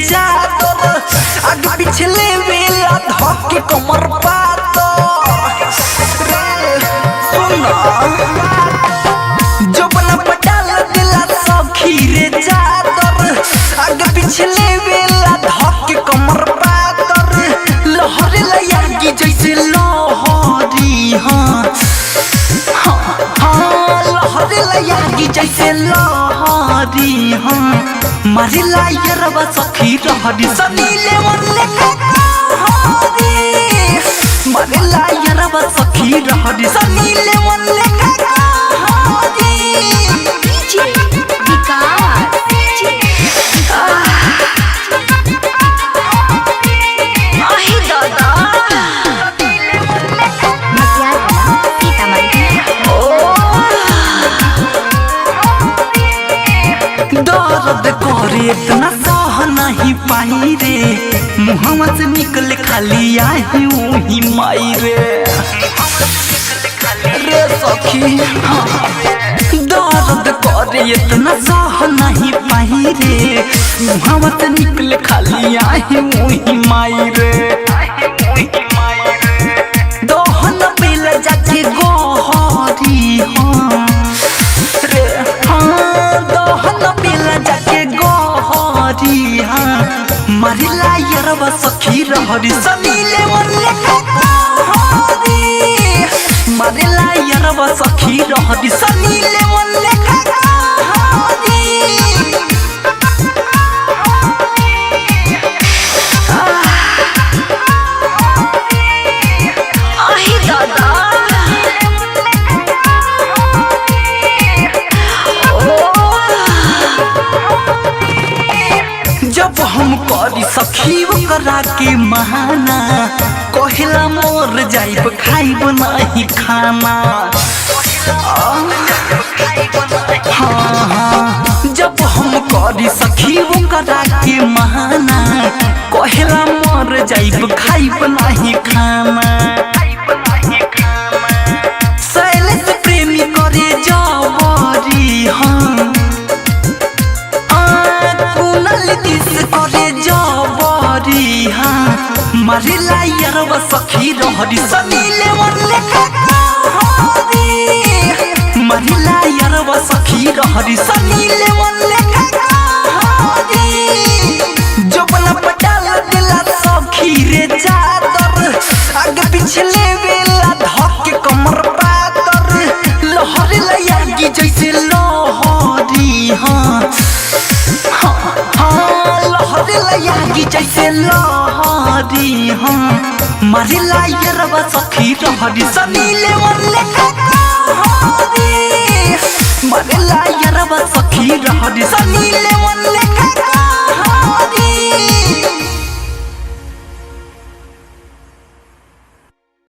चादर आगे पिछले वेला धके कमर पातर सुना जो बना पटाल दिला सखी रे चादर आगे पिछले वेला धके कमर पातर लहरे लयागी जैसे लहरी हाँ लहरे लयागी जैसे लहरी हाँ मारिला यरवा सखी रहरी सनीले वल्ले कहरी मारिला यरवा सखी रहरी सनीले वल्ले कहरी डीजे विकास आही दादा मतिया सीतामढ़ी दर्द करे इतना सह नहीं पाई रे मुहम्मा से निकले खाली आई वही माई रे सखी दर्द करे इतना सह नहीं पाई रे मुहम्मा से निकले खाली आई वही माई रे दोहन बेल जाके गोहरी हाँ रे हाँ दोहन बेल जाके गोहरी हाँ मारिला यरवा सखी रहरी सनीले वल्ले कहरी मारिला यरवा सखी रहरी सनीले वल्ले कहरी आही दादा जब हम करी सखी करा के महाना कहला मोर जाइब खाइब नहीं खाना हाँ जब हम करी सखी करा के महाना कहला मोर जाइब खाइब नहीं खाना शैलेश प्रेमी करे जबरी हाँ करे जबरी हाँ मारिला यरवा सखी रहरी सनीले वल्ले कहरी मारिला यरवा सखी रहरी सनीले वल्ले कहरी जो बना पटाल दिला सखी रे चादर आगे पिछले वेला धके कमर पातर लहरे लयागी जैसे लहरी हाँ लहरे लयागी जैसे लहरी हाँ मारिला यरवा सखी रहरी सनीले वल्ले